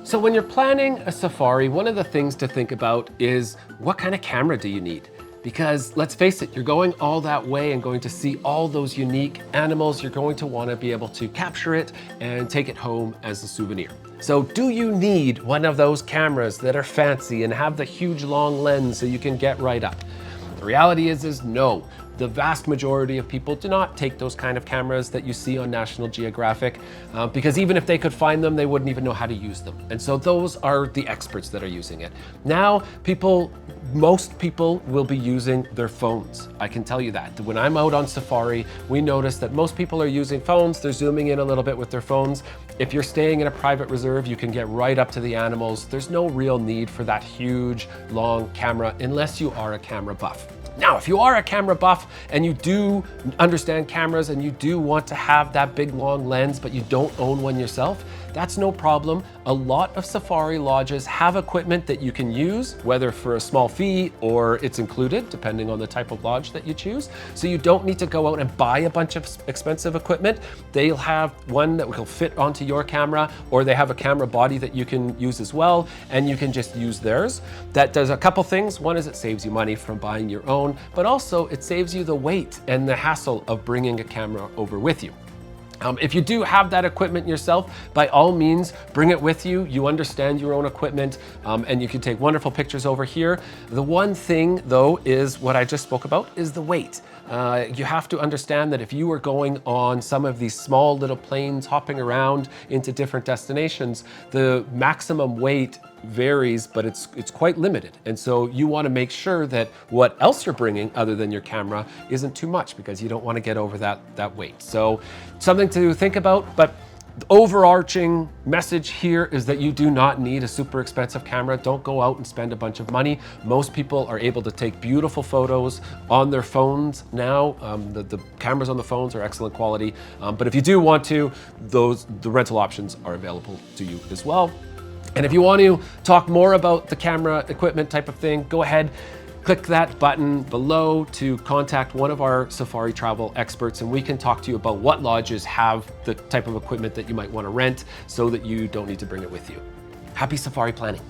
So when you're planning a safari, one of the things to think about is what kind of camera do you need? Because let's face it, you're going all that way and going to see all those unique animals. You're going to want to be able to capture it and take it home as a souvenir. So do you need one of those cameras that are fancy and have the huge long lens so you can get right up? The reality is no. The vast majority of people do not take those kind of cameras that you see on National Geographic because even if they could find them, they wouldn't even know how to use them. And so those are the experts that are using it. Now, most people will be using their phones. I can tell you that. When I'm out on safari, we notice that most people are using phones. They're zooming in a little bit with their phones. If you're staying in a private reserve, you can get right up to the animals. There's no real need for that huge, long camera unless you are a camera buff. Now, if you are a camera buff and you do understand cameras and you do want to have that big long lens, but you don't own one yourself, that's no problem. A lot of safari lodges have equipment that you can use, whether for a small fee or it's included, depending on the type of lodge that you choose. So you don't need to go out and buy a bunch of expensive equipment. They'll have one that will fit onto your camera, or they have a camera body that you can use as well, and you can just use theirs. That does a couple things. One is it saves you money from buying your own, but also it saves you the weight and the hassle of bringing a camera over with you. If you do have that equipment yourself, by all means, bring it with you. You understand your own equipment, and you can take wonderful pictures over here. The one thing, though, is what I just spoke about, is the weight. You have to understand that if you are going on some of these small little planes hopping around into different destinations, the maximum weight varies, but it's quite limited. And so you want to make sure that what else you're bringing other than your camera isn't too much, because you don't want to get over that weight. So something to think about, but the overarching message here is that you do not need a super expensive camera. Don't go out and spend a bunch of money. Most people are able to take beautiful photos on their phones now. The cameras on the phones are excellent quality. But if you do want to, the rental options are available to you as well. And if you want to talk more about the camera equipment type of thing, go ahead, click that button below to contact one of our safari travel experts, and we can talk to you about what lodges have the type of equipment that you might want to rent so that you don't need to bring it with you. Happy safari planning.